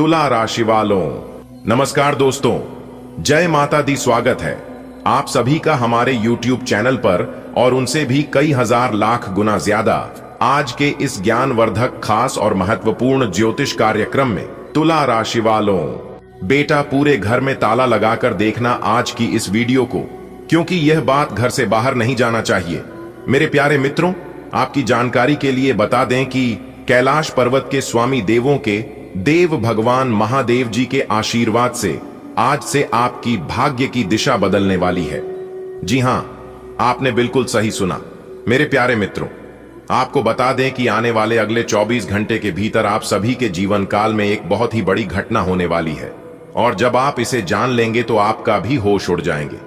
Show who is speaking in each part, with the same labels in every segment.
Speaker 1: तुला राशि वालों, नमस्कार दोस्तों, जय माता दी। स्वागत है आप सभी का हमारे YouTube चैनल पर और उनसे भी कई हजार लाख गुना ज्यादा आज के इस ज्ञानवर्धक खास और महत्वपूर्ण ज्योतिष कार्यक्रम में। तुला राशि वालों, बेटा पूरे घर में ताला लगाकर देखना आज की इस वीडियो को, क्योंकि यह बात घर से बाहर नहीं जाना चाहिए। मेरे प्यारे मित्रों, आपकी जानकारी के लिए बता दें कि कैलाश पर्वत के स्वामी देवों के देव भगवान महादेव जी के आशीर्वाद से आज से आपकी भाग्य की दिशा बदलने वाली है। जी हां, आपने बिल्कुल सही सुना। मेरे प्यारे मित्रों, आपको बता दें कि आने वाले अगले 24 घंटे के भीतर आप सभी के जीवन काल में एक बहुत ही बड़ी घटना होने वाली है, और जब आप इसे जान लेंगे तो आपका भी होश उड़ जाएंगे,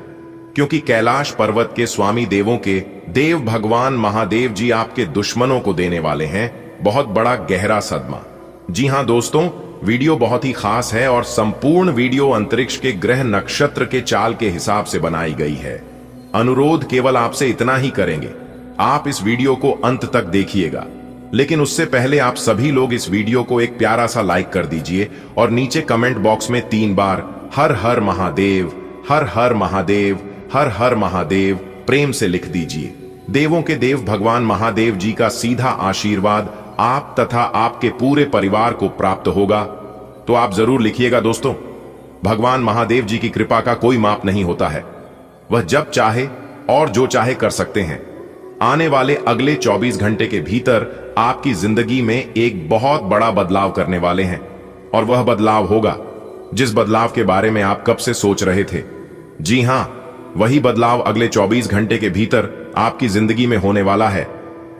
Speaker 1: क्योंकि कैलाश पर्वत के स्वामी देवों के देव भगवान महादेव जी आपके दुश्मनों को देने वाले हैं बहुत बड़ा गहरा सदमा। जी हां दोस्तों, वीडियो बहुत ही खास है और संपूर्ण वीडियो अंतरिक्ष के ग्रह नक्षत्र के चाल के हिसाब से बनाई गई है। अनुरोध केवल आपसे इतना ही करेंगे, आप इस वीडियो को अंत तक देखिएगा, लेकिन उससे पहले आप सभी लोग इस वीडियो को एक प्यारा सा लाइक कर दीजिए और नीचे कमेंट बॉक्स में 3 बार हर हर महादेव, हर हर महादेव, हर हर महादेव प्रेम से लिख दीजिए। देवों के देव भगवान महादेव जी का सीधा आशीर्वाद आप तथा आपके पूरे परिवार को प्राप्त होगा। तो आप जरूर लिखिएगा दोस्तों। भगवान महादेव जी की कृपा का कोई माप नहीं होता है, वह जब चाहे और जो चाहे कर सकते हैं। आने वाले अगले 24 घंटे के भीतर आपकी जिंदगी में एक बहुत बड़ा बदलाव करने वाले हैं, और वह बदलाव होगा जिस बदलाव के बारे में आप कब से सोच रहे थे। जी हां, वही बदलाव अगले 24 घंटे के भीतर आपकी जिंदगी में होने वाला है।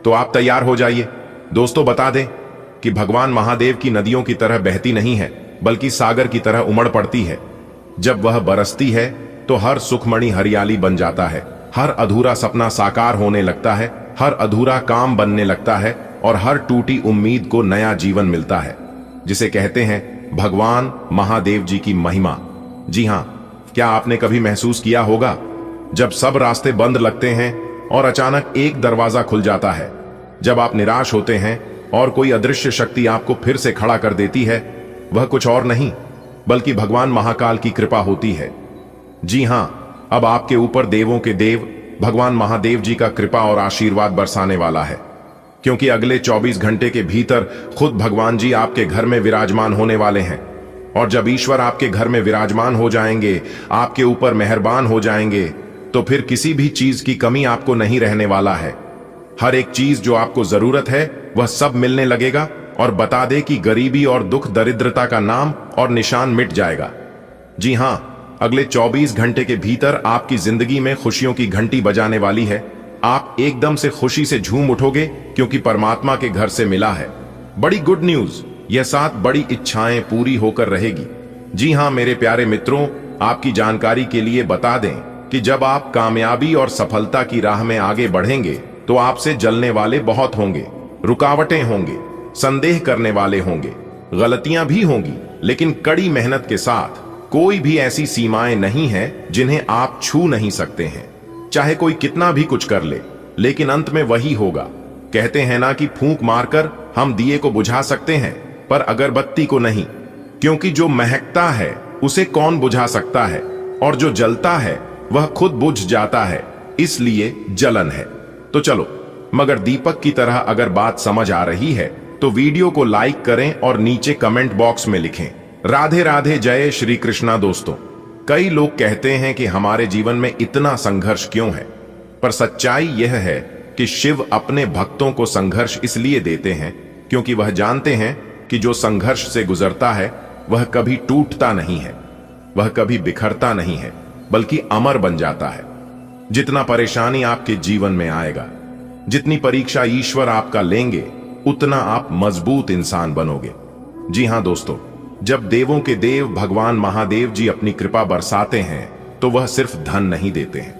Speaker 1: तो आप तैयार हो जाइए। दोस्तों, बता दें कि भगवान महादेव की नदियों की तरह बहती नहीं है, बल्कि सागर की तरह उमड़ पड़ती है। जब वह बरसती है तो हर सुखमणि हरियाली बन जाता है, हर अधूरा सपना साकार होने लगता है, हर अधूरा काम बनने लगता है, और हर टूटी उम्मीद को नया जीवन मिलता है, जिसे कहते हैं भगवान महादेव जी की महिमा। जी हां, क्या आपने कभी महसूस किया होगा जब सब रास्ते बंद लगते हैं और अचानक एक दरवाजा खुल जाता है? जब आप निराश होते हैं और कोई अदृश्य शक्ति आपको फिर से खड़ा कर देती है, वह कुछ और नहीं बल्कि भगवान महाकाल की कृपा होती है। जी हां, अब आपके ऊपर देवों के देव भगवान महादेव जी का कृपा और आशीर्वाद बरसाने वाला है, क्योंकि अगले 24 घंटे के भीतर खुद भगवान जी आपके घर में विराजमान होने वाले हैं। और जब ईश्वर आपके घर में विराजमान हो जाएंगे, आपके ऊपर मेहरबान हो जाएंगे, तो फिर किसी भी चीज की कमी आपको नहीं रहने वाला है। हर एक चीज जो आपको जरूरत है वह सब मिलने लगेगा, और बता दे कि गरीबी और दुख दरिद्रता का नाम और निशान मिट जाएगा। जी हां, अगले 24 घंटे के भीतर आपकी जिंदगी में खुशियों की घंटी बजाने वाली है। आप एकदम से खुशी से झूम उठोगे, क्योंकि परमात्मा के घर से मिला है बड़ी गुड न्यूज। यह 7 बड़ी इच्छाएं पूरी होकर रहेगी। जी हां मेरे प्यारे मित्रों, आपकी जानकारी के लिए बता दें कि जब आप कामयाबी और सफलता की राह में आगे बढ़ेंगे तो आपसे जलने वाले बहुत होंगे, रुकावटें होंगे, संदेह करने वाले होंगे, गलतियां भी होंगी, लेकिन कड़ी मेहनत के साथ कोई भी ऐसी सीमाएं नहीं है जिन्हें आप छू नहीं सकते हैं। चाहे कोई कितना भी कुछ कर ले, लेकिन अंत में वही होगा। कहते हैं ना कि फूंक मारकर हम दिए को बुझा सकते हैं, पर अगरबत्ती को नहीं, क्योंकि जो महकता है उसे कौन बुझा सकता है, और जो जलता है वह खुद बुझ जाता है, इसलिए जलन है। तो चलो, मगर दीपक की तरह अगर बात समझ आ रही है तो वीडियो को लाइक करें और नीचे कमेंट बॉक्स में लिखें राधे राधे, जय श्री कृष्णा। दोस्तों, कई लोग कहते हैं कि हमारे जीवन में इतना संघर्ष क्यों है, पर सच्चाई यह है कि शिव अपने भक्तों को संघर्ष इसलिए देते हैं क्योंकि वह जानते हैं कि जो संघर्ष से गुजरता है वह कभी टूटता नहीं है, वह कभी बिखरता नहीं है, बल्कि अमर बन जाता है। जितना परेशानी आपके जीवन में आएगा, जितनी परीक्षा ईश्वर आपका लेंगे, उतना आप मजबूत इंसान बनोगे। जी हां दोस्तों, जब देवों के देव भगवान महादेव जी अपनी कृपा बरसाते हैं तो वह सिर्फ धन नहीं देते हैं,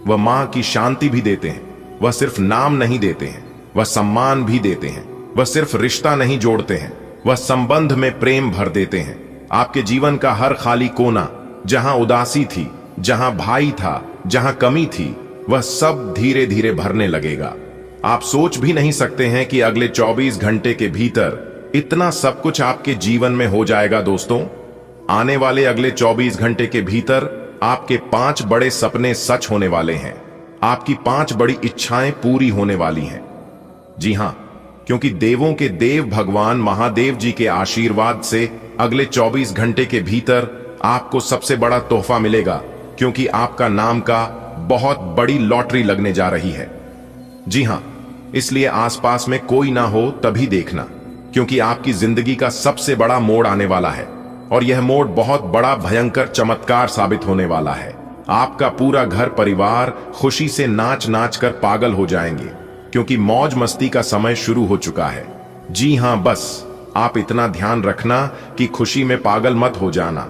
Speaker 1: वह मां की शांति भी देते हैं। वह सिर्फ नाम नहीं देते हैं, वह सम्मान भी देते हैं। वह सिर्फ रिश्ता नहीं जोड़ते हैं, वह संबंध में प्रेम भर देते हैं। आपके जीवन का हर खाली कोना, जहां उदासी थी, जहां भाई था, जहां कमी थी, वह सब धीरे धीरे भरने लगेगा। आप सोच भी नहीं सकते हैं कि अगले 24 घंटे के भीतर इतना सब कुछ आपके जीवन में हो जाएगा दोस्तों। आने वाले अगले 24 घंटे के भीतर आपके 5 बड़े सपने सच होने वाले हैं। आपकी 5 बड़ी इच्छाएं पूरी होने वाली हैं। जी हां, क्योंकि देवों के देव भगवान महादेव जी के आशीर्वाद से अगले 24 घंटे के भीतर आपको सबसे बड़ा तोहफा मिलेगा, क्योंकि आपका नाम का बहुत बड़ी लॉटरी लगने जा रही है। जी हां, इसलिए आसपास में कोई ना हो तभी देखना, क्योंकि आपकी जिंदगी का सबसे बड़ा मोड़ आने वाला है और यह मोड़ बहुत बड़ा भयंकर चमत्कार साबित होने वाला है। आपका पूरा घर परिवार खुशी से नाच नाच कर पागल हो जाएंगे, क्योंकि मौज मस्ती का समय शुरू हो चुका है। जी हां, बस आप इतना ध्यान रखना कि खुशी में पागल मत हो जाना,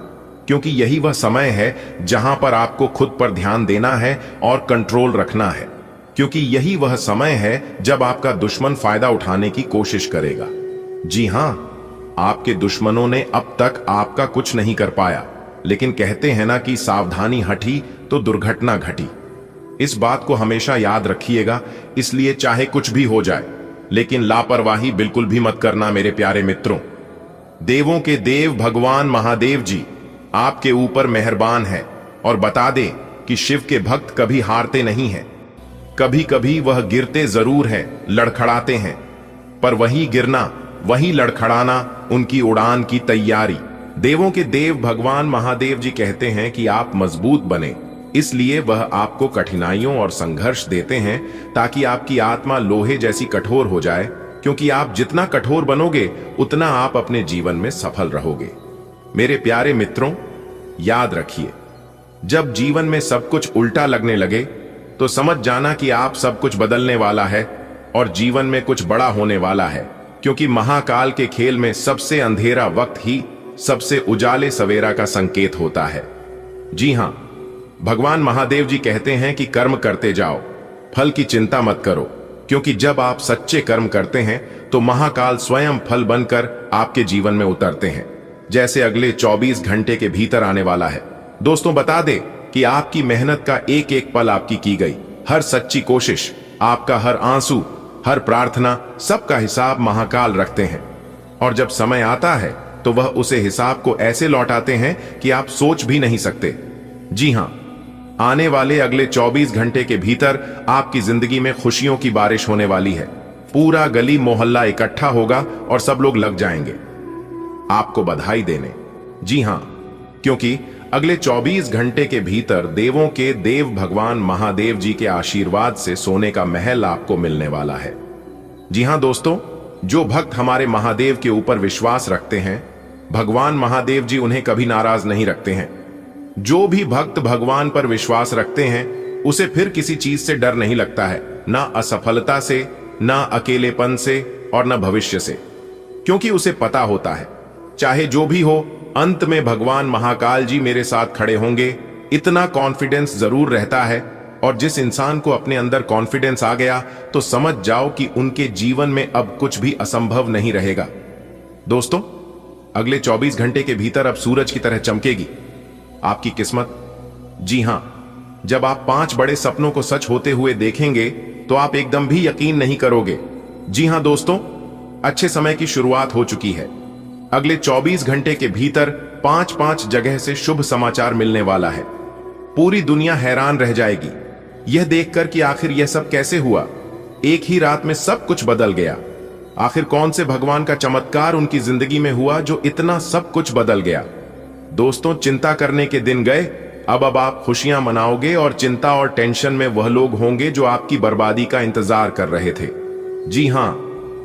Speaker 1: क्योंकि यही वह समय है जहां पर आपको खुद पर ध्यान देना है और कंट्रोल रखना है, क्योंकि यही वह समय है जब आपका दुश्मन फायदा उठाने की कोशिश करेगा। जी हां, आपके दुश्मनों ने अब तक आपका कुछ नहीं कर पाया, लेकिन कहते हैं ना कि सावधानी हटी तो दुर्घटना घटी। इस बात को हमेशा याद रखिएगा। इसलिए चाहे कुछ भी हो जाए, लेकिन लापरवाही बिल्कुल भी मत करना मेरे प्यारे मित्रों। देवों के देव भगवान महादेव जी आपके ऊपर मेहरबान है और बता दे कि शिव के भक्त कभी हारते नहीं हैं। कभी कभी वह गिरते जरूर हैं, लड़खड़ाते हैं, पर वही गिरना, वही लड़खड़ाना उनकी उड़ान की तैयारी। देवों के देव भगवान महादेव जी कहते हैं कि आप मजबूत बने, इसलिए वह आपको कठिनाइयों और संघर्ष देते हैं ताकि आपकी आत्मा लोहे जैसी कठोर हो जाए, क्योंकि आप जितना कठोर बनोगे उतना आप अपने जीवन में सफल रहोगे। मेरे प्यारे मित्रों, याद रखिए, जब जीवन में सब कुछ उल्टा लगने लगे तो समझ जाना कि आप सब कुछ बदलने वाला है और जीवन में कुछ बड़ा होने वाला है, क्योंकि महाकाल के खेल में सबसे अंधेरा वक्त ही सबसे उजाले सवेरा का संकेत होता है। जी हां, भगवान महादेव जी कहते हैं कि कर्म करते जाओ, फल की चिंता मत करो, क्योंकि जब आप सच्चे कर्म करते हैं तो महाकाल स्वयं फल बनकर आपके जीवन में उतरते हैं, जैसे अगले 24 घंटे के भीतर आने वाला है। दोस्तों, बता दे कि आपकी मेहनत का एक एक पल आपकी की गई हर सच्ची कोशिश, आपका हर आंसू, हर प्रार्थना, सबका हिसाब महाकाल रखते हैं। और जब समय आता है तो वह उसे हिसाब को ऐसे लौटाते हैं कि आप सोच भी नहीं सकते। जी हां, आने वाले अगले 24 घंटे के भीतर आपकी जिंदगी में खुशियों की बारिश होने वाली है। पूरा गली मोहल्ला इकट्ठा होगा और सब लोग लग जाएंगे आपको बधाई देने। जी हां, क्योंकि अगले 24 घंटे के भीतर देवों के देव भगवान महादेव जी के आशीर्वाद से सोने का महल आपको मिलने वाला है। जी हां दोस्तों, जो भक्त हमारे महादेव के ऊपर विश्वास रखते हैं, भगवान महादेव जी उन्हें कभी नाराज नहीं रखते हैं। जो भी भक्त भगवान पर विश्वास रखते हैं उसे फिर किसी चीज से डर नहीं लगता है, ना असफलता से, ना अकेलेपन से और ना भविष्य से, क्योंकि उसे पता होता है चाहे जो भी हो, अंत में भगवान महाकाल जी मेरे साथ खड़े होंगे। इतना कॉन्फिडेंस जरूर रहता है, और जिस इंसान को अपने अंदर कॉन्फिडेंस आ गया तो समझ जाओ कि उनके जीवन में अब कुछ भी असंभव नहीं रहेगा। दोस्तों, अगले 24 घंटे के भीतर अब सूरज की तरह चमकेगी आपकी किस्मत। जी हां, जब आप 5 बड़े सपनों को सच होते हुए देखेंगे तो आप एकदम भी यकीन नहीं करोगे। जी हां दोस्तों, अच्छे समय की शुरुआत हो चुकी है। अगले 24 घंटे के भीतर 5-5 जगह से शुभ समाचार मिलने वाला है। पूरी दुनिया हैरान रह जाएगी यह देखकर कि आखिर यह सब कैसे हुआ। एक ही रात में सब कुछ बदल गया। आखिर कौन से भगवान का चमत्कार उनकी जिंदगी में हुआ जो इतना सब कुछ बदल गया। दोस्तों, चिंता करने के दिन गए, अब आप खुशियां मनाओगे, और चिंता और टेंशन में वह लोग होंगे जो आपकी बर्बादी का इंतजार कर रहे थे। जी हां,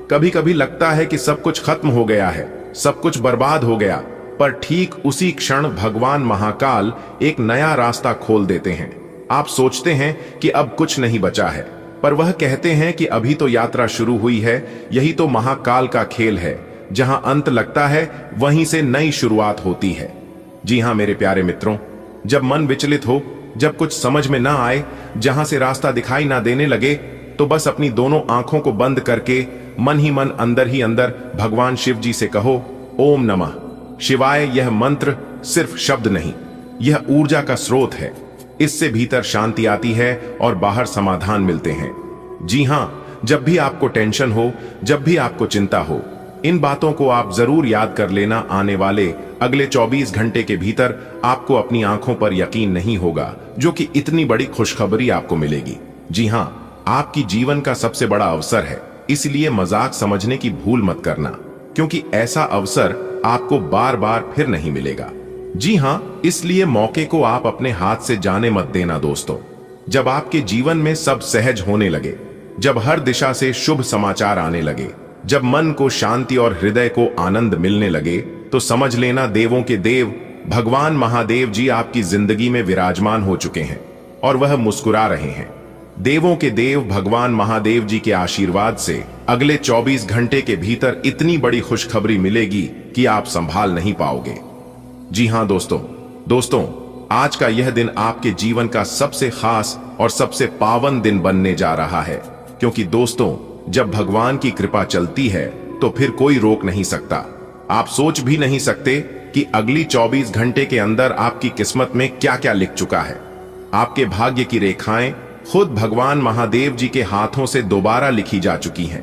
Speaker 1: कभी कभी लगता है कि सब कुछ खत्म हो गया है, सब कुछ बर्बाद हो गया, पर ठीक उसी क्षण भगवान महाकाल एक नया रास्ता खोल देते हैं। आप सोचते हैं कि अब कुछ नहीं बचा है, पर वह कहते हैं कि अभी तो यात्रा शुरू हुई है। यही तो महाकाल का खेल है, जहां अंत लगता है वहीं से नई शुरुआत होती है। जी हां मेरे प्यारे मित्रों, जब मन विचलित हो, जब कुछ समझ में ना आए, जहां से रास्ता दिखाई ना देने लगे, तो बस अपनी दोनों आंखों को बंद करके मन ही मन अंदर ही अंदर भगवान शिव जी से कहो, ओम नमः शिवाय। यह मंत्र सिर्फ शब्द नहीं, यह ऊर्जा का स्रोत है। इससे भीतर शांति आती है और बाहर समाधान मिलते हैं। जी हां, जब भी आपको टेंशन हो, जब भी आपको चिंता हो, इन बातों को आप जरूर याद कर लेना। आने वाले अगले 24 घंटे के भीतर आपको अपनी आंखों पर यकीन नहीं होगा जो कि इतनी बड़ी खुशखबरी आपको मिलेगी। जी हां, आपकी जीवन का सबसे बड़ा अवसर है, इसलिए मजाक समझने की भूल मत करना, क्योंकि ऐसा अवसर आपको बार बार फिर नहीं मिलेगा। जी हां, इसलिए मौके को आप अपने हाथ से जाने मत देना दोस्तों। जब आपके जीवन में सब सहज होने लगे, जब हर दिशा से शुभ समाचार आने लगे, जब मन को शांति और हृदय को आनंद मिलने लगे, तो समझ लेना देवों के देव भगवान महादेव जी आपकी जिंदगी में विराजमान हो चुके हैं और वह मुस्कुरा रहे हैं। देवों के देव भगवान महादेव जी के आशीर्वाद से अगले 24 घंटे के भीतर इतनी बड़ी खुशखबरी मिलेगी कि आप संभाल नहीं पाओगे। जी हां दोस्तों, आज का यह दिन आपके जीवन का सबसे खास और सबसे पावन दिन बनने जा रहा है, क्योंकि दोस्तों, जब भगवान की कृपा चलती है तो फिर कोई रोक नहीं सकता। आप सोच भी नहीं सकते कि अगली 24 घंटे के अंदर आपकी किस्मत में क्या क्या लिख चुका है। आपके भाग्य की रेखाएं खुद भगवान महादेव जी के हाथों से दोबारा लिखी जा चुकी हैं।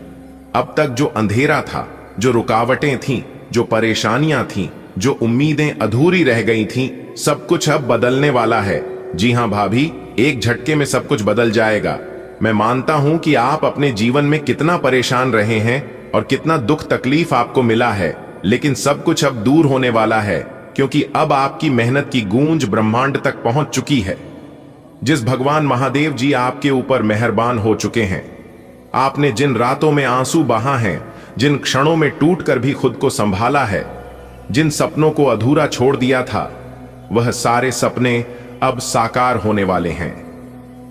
Speaker 1: अब तक जो अंधेरा था, जो रुकावटें थीं, जो परेशानियां थीं, जो उम्मीदें अधूरी रह गई थीं, सब कुछ अब बदलने वाला है। जी हां भाभी, एक झटके में सब कुछ बदल जाएगा। मैं मानता हूं कि आप अपने जीवन में कितना परेशान रहे हैं और कितना दुख तकलीफ आपको मिला है, लेकिन सब कुछ अब दूर होने वाला है, क्योंकि अब आपकी मेहनत की गूंज ब्रह्मांड तक पहुंच चुकी है। जिस भगवान महादेव जी आपके ऊपर मेहरबान हो चुके हैं, आपने जिन रातों में आंसू बहा हैं, जिन क्षणों में टूटकर भी खुद को संभाला है, जिन सपनों को अधूरा छोड़ दिया था, वह सारे सपने अब साकार होने वाले हैं।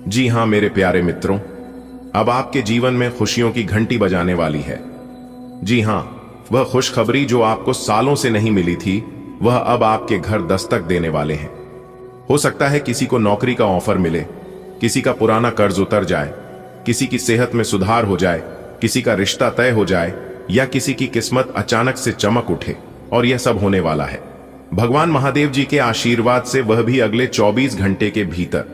Speaker 1: जी हां मेरे प्यारे मित्रों, अब आपके जीवन में खुशियों की घंटी बजाने वाली है। जी हां, वह खुशखबरी जो आपको सालों से नहीं मिली थी, वह अब आपके घर दस्तक देने वाले हैं। हो सकता है किसी को नौकरी का ऑफर मिले, किसी का पुराना कर्ज उतर जाए, किसी की सेहत में सुधार हो जाए, किसी का रिश्ता तय हो जाए, या किसी की किस्मत अचानक से चमक उठे, और यह सब होने वाला है भगवान महादेव जी के आशीर्वाद से, वह भी अगले 24 घंटे के भीतर।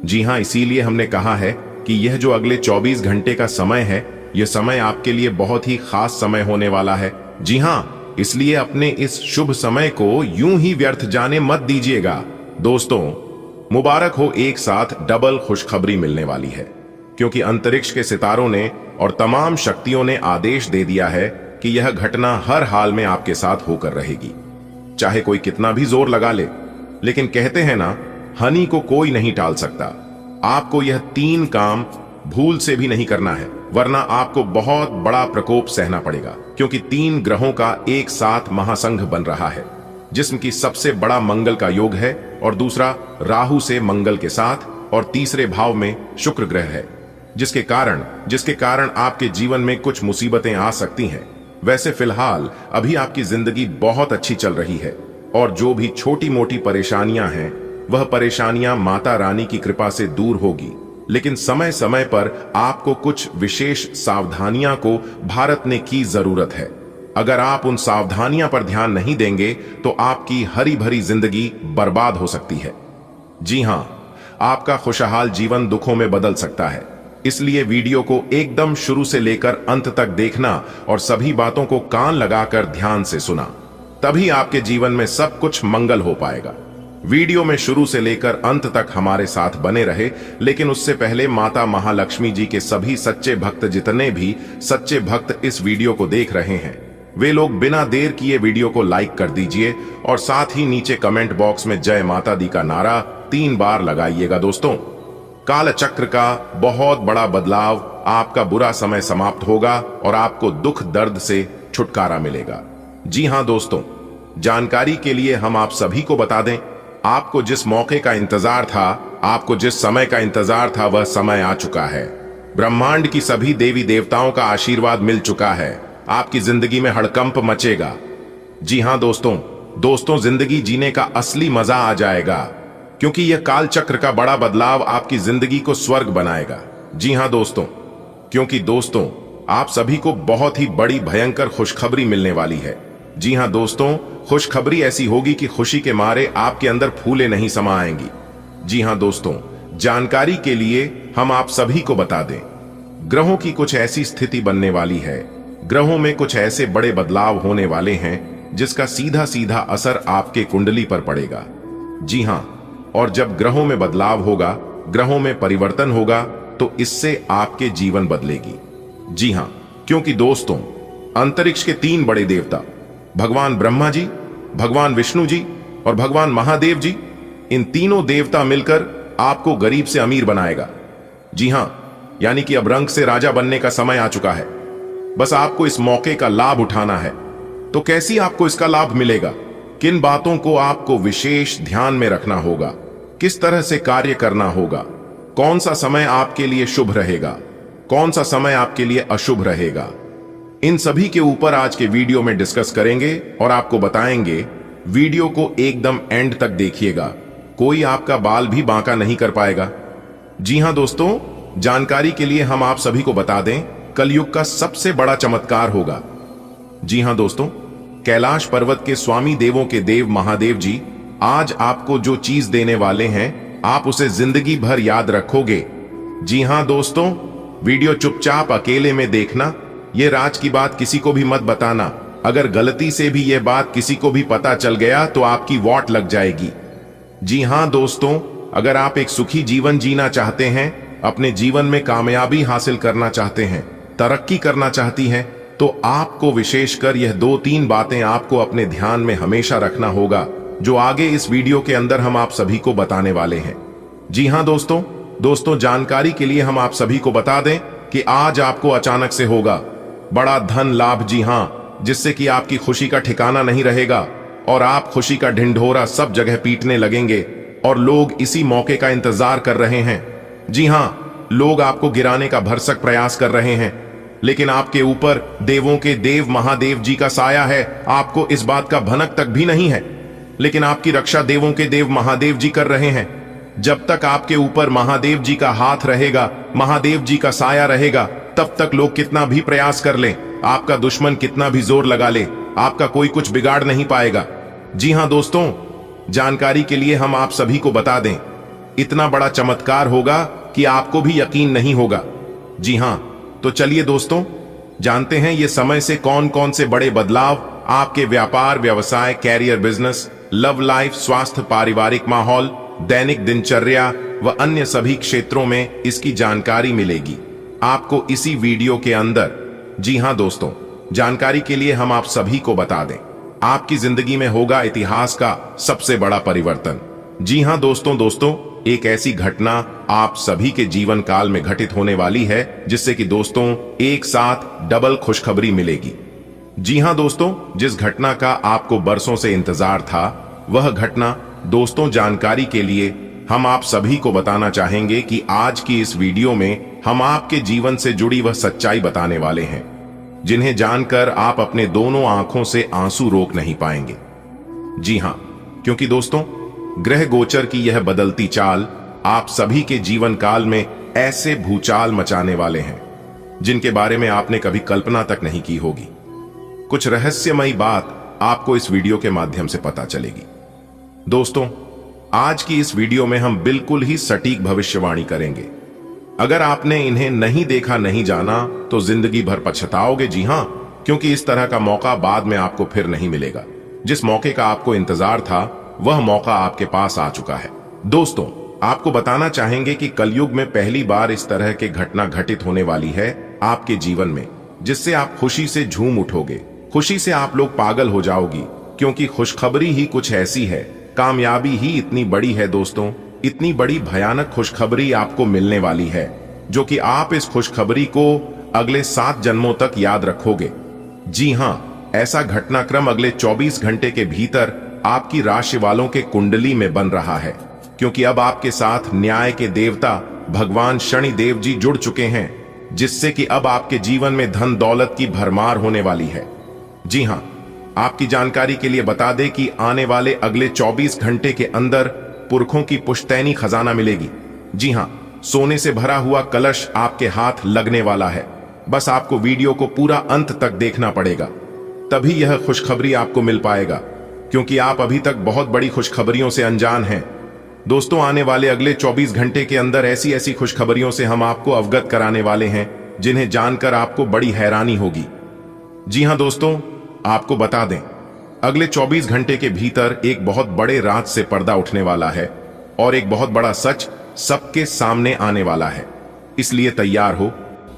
Speaker 1: जी हां, इसीलिए हमने कहा है कि यह जो अगले 24 घंटे का समय है, यह समय आपके लिए बहुत ही खास समय होने वाला है। जी हां, इसलिए अपने इस शुभ समय को यूं ही व्यर्थ जाने मत दीजिएगा। दोस्तों, मुबारक हो, एक साथ डबल खुशखबरी मिलने वाली है, क्योंकि अंतरिक्ष के सितारों ने और तमाम शक्तियों ने आदेश दे दिया है कि यह घटना हर हाल में आपके साथ होकर रहेगी, चाहे कोई कितना भी जोर लगा ले। लेकिन कहते हैं ना, हनी को कोई नहीं टाल सकता। आपको यह 3 काम भूल से भी नहीं करना है, वरना आपको बहुत बड़ा प्रकोप सहना पड़ेगा, क्योंकि 3 ग्रहों का एक साथ महासंघ बन रहा है, जिसम की सबसे बड़ा मंगल का योग है, और दूसरा राहु से मंगल के साथ, और तीसरे भाव में शुक्र ग्रह है, जिसके कारण आपके जीवन में कुछ मुसीबतें आ सकती हैं। वैसे फिलहाल अभी आपकी जिंदगी बहुत अच्छी चल रही है, और जो भी छोटी मोटी परेशानियां हैं, वह परेशानियां माता रानी की कृपा से दूर होगी। लेकिन समय समय पर आपको कुछ विशेष सावधानियां को भारतने की जरूरत है। अगर आप उन सावधानियां पर ध्यान नहीं देंगे तो आपकी हरी भरी जिंदगी बर्बाद हो सकती है। जी हां, आपका खुशहाल जीवन दुखों में बदल सकता है। इसलिए वीडियो को एकदम शुरू से लेकर अंत तक देखना और सभी बातों को कान लगाकर ध्यान से सुना, तभी आपके जीवन में सब कुछ मंगल हो पाएगा। वीडियो में शुरू से लेकर अंत तक हमारे साथ बने रहे, लेकिन उससे पहले माता महालक्ष्मी जी के सभी सच्चे भक्त, जितने भी सच्चे भक्त इस वीडियो को देख रहे हैं, वे लोग बिना देर किए वीडियो को लाइक कर दीजिए, और साथ ही नीचे कमेंट बॉक्स में जय माता दी का नारा 3 बार लगाइएगा। दोस्तों, काल चक्र का बहुत बड़ा बदलाव, आपका बुरा समय समाप्त होगा और आपको दुख दर्द से छुटकारा मिलेगा। जी हां दोस्तों, जानकारी के लिए हम आप सभी को बता दें, आपको जिस मौके का इंतजार था, आपको जिस समय का इंतजार था, वह समय आ चुका है। ब्रह्मांड की सभी देवी देवताओं का आशीर्वाद मिल चुका है। आपकी जिंदगी में हड़कंप मचेगा। जी हां दोस्तों, जिंदगी जीने का असली मजा आ जाएगा, क्योंकि यह काल चक्र का बड़ा बदलाव आपकी जिंदगी को स्वर्ग बनाएगा। जी हां दोस्तों, क्योंकि दोस्तों, आप सभी को बहुत ही बड़ी भयंकर खुशखबरी मिलने वाली है। जी हां दोस्तों, खुशखबरी ऐसी होगी कि खुशी के मारे आपके अंदर फूले नहीं समा आएंगी। जी हां दोस्तों, जानकारी के लिए हम आप सभी को बता दें, ग्रहों की कुछ ऐसी स्थिति बनने वाली है ग्रहों में कुछ ऐसे बड़े बदलाव होने वाले हैं जिसका सीधा सीधा असर आपके कुंडली पर पड़ेगा। जी हां, और जब ग्रहों में बदलाव होगा, ग्रहों में परिवर्तन होगा, तो इससे आपके जीवन बदलेगी। जी हां, क्योंकि दोस्तों, अंतरिक्ष के 3 बड़े देवता, भगवान ब्रह्मा जी, भगवान विष्णु जी और भगवान महादेव जी, इन तीनों देवता मिलकर आपको गरीब से अमीर बनाएगा। जी हां, यानी कि अब रंक से राजा बनने का समय आ चुका है। बस आपको इस मौके का लाभ उठाना है। तो कैसी आपको इसका लाभ मिलेगा? किन बातों को आपको विशेष ध्यान में रखना होगा? किस तरह से कार्य करना होगा? कौन सा समय आपके लिए शुभ रहेगा, कौन सा समय आपके लिए अशुभ रहेगा? इन सभी के ऊपर आज के वीडियो में डिस्कस करेंगे और आपको बताएंगे। वीडियो को एकदम एंड तक देखिएगा, कोई आपका बाल भी बांका नहीं कर पाएगा। जी हां दोस्तों, जानकारी के लिए हम आप सभी को बता दें, कलयुग का सबसे बड़ा चमत्कार होगा। जी हां दोस्तों, कैलाश पर्वत के स्वामी देवों के देव महादेव जी आज आपको जो चीज देने वाले हैं, आप उसे जिंदगी भर याद रखोगे। जी हां दोस्तों, वीडियो चुपचाप अकेले में देखना, यह राज की बात किसी को भी मत बताना। अगर गलती से भी यह बात किसी को भी पता चल गया तो आपकी वॉट लग जाएगी। जी हां दोस्तों, अगर आप एक सुखी जीवन जीना चाहते हैं, अपने जीवन में कामयाबी हासिल करना चाहते हैं, तरक्की करना चाहती हैं, तो आपको विशेषकर यह 2-3 बातें आपको अपने ध्यान में हमेशा रखना होगा, जो आगे इस वीडियो के अंदर हम आप सभी को बताने वाले हैं। जी हां दोस्तों, जानकारी के लिए हम आप सभी को बता दें कि आज आपको अचानक से होगा बड़ा धन लाभ। जी हां, जिससे कि आपकी खुशी का ठिकाना नहीं रहेगा और आप खुशी का ढिंढोरा सब जगह पीटने लगेंगे और लोग इसी मौके का इंतजार कर रहे हैं। जी हां, लोग आपको गिराने का भरसक प्रयास कर रहे हैं, लेकिन आपके ऊपर देवों के देव महादेव जी का साया है। आपको इस बात का भनक तक भी नहीं है, लेकिन आपकी रक्षा देवों के देव महादेव जी कर रहे हैं। जब तक आपके ऊपर महादेव जी का हाथ रहेगा, महादेव जी का साया रहेगा, तब तक लोग कितना भी प्रयास कर लें, आपका दुश्मन कितना भी जोर लगा ले, आपका कोई कुछ बिगाड़ नहीं पाएगा। जी हां दोस्तों, जानकारी के लिए हम आप सभी को बता दें, इतना बड़ा चमत्कार होगा कि आपको भी यकीन नहीं होगा। जी हां, तो चलिए दोस्तों, जानते हैं ये समय से कौन कौन से बड़े बदलाव आपके व्यापार, व्यवसाय, कैरियर, बिजनेस, लव लाइफ, स्वास्थ्य, पारिवारिक माहौल, दैनिक दिनचर्या व अन्य सभी क्षेत्रों में इसकी जानकारी मिलेगी आपको इसी वीडियो के अंदर। जी हां दोस्तों, जानकारी के लिए हम आप सभी को बता दें, आपकी जिंदगी में होगा इतिहास का सबसे बड़ा परिवर्तन। जी हां दोस्तों, एक ऐसी घटना आप सभी के जीवन काल में घटित होने वाली है, जिससे कि दोस्तों एक साथ डबल खुशखबरी मिलेगी। जी हां दोस्तों, जिस घटना का आपको बरसों से इंतजार था, वह घटना दोस्तों जानकारी के लिए हम आप सभी को बताना चाहेंगे कि आज की इस वीडियो में हम आपके जीवन से जुड़ी वह सच्चाई बताने वाले हैं, जिन्हें जानकर आप अपने दोनों आंखों से आंसू रोक नहीं पाएंगे। जी हां, क्योंकि दोस्तों ग्रह गोचर की यह बदलती चाल आप सभी के जीवन काल में ऐसे भूचाल मचाने वाले हैं, जिनके बारे में आपने कभी कल्पना तक नहीं की होगी। कुछ रहस्यमयी बात आपको इस वीडियो के माध्यम से पता चलेगी। दोस्तों, आज की इस वीडियो में हम बिल्कुल ही सटीक भविष्यवाणी करेंगे। अगर आपने इन्हें नहीं देखा, नहीं जाना, तो जिंदगी भर पछताओगे। जी हां, क्योंकि इस तरह का मौका बाद में आपको फिर नहीं मिलेगा। जिस मौके का आपको इंतजार था, वह मौका आपके पास आ चुका है। दोस्तों, आपको बताना चाहेंगे कि कलयुग में पहली बार इस तरह की घटना घटित होने वाली है आपके जीवन में, जिससे आप खुशी से झूम उठोगे, खुशी से आप लोग पागल हो जाओगी, क्योंकि खुशखबरी ही कुछ ऐसी है, कामयाबी ही इतनी बड़ी है दोस्तों, इतनी बड़ी भयानक खुशखबरी आपको मिलने वाली है, जो कि आप इस खुशखबरी को अगले 7 जन्मों तक याद रखोगे। जी हां, ऐसा घटनाक्रम अगले 24 घंटे के भीतर आपकी राशि वालों के कुंडली में बन रहा है, क्योंकि अब आपके साथ न्याय के देवता भगवान शनि देव जी जुड़ चुके हैं, जिससे कि अब आपके जीवन में धन दौलत की भरमार होने वाली है। जी हां, आपकी जानकारी के लिए बता दें कि आने वाले अगले 24 घंटे के अंदर पुरखों की पुश्तैनी खजाना मिलेगी। जी हां, सोने से भरा हुआ कलश आपके हाथ लगने वाला है। बस आपको वीडियो को पूरा अंत तक देखना पड़ेगा, तभी यह खुशखबरी आपको मिल पाएगा, क्योंकि आप अभी तक बहुत बड़ी खुशखबरियों से अनजान हैं। दोस्तों, आने वाले अगले 24 घंटे के अंदर ऐसी ऐसी खुशखबरियों से हम आपको अवगत कराने वाले हैं, जिन्हें जानकर आपको बड़ी हैरानी होगी। जी हां दोस्तों, आपको बता दें, अगले 24 घंटे के भीतर एक बहुत बड़े राज से पर्दा उठने वाला है और एक बहुत बड़ा सच सबके सामने आने वाला है। इसलिए तैयार हो।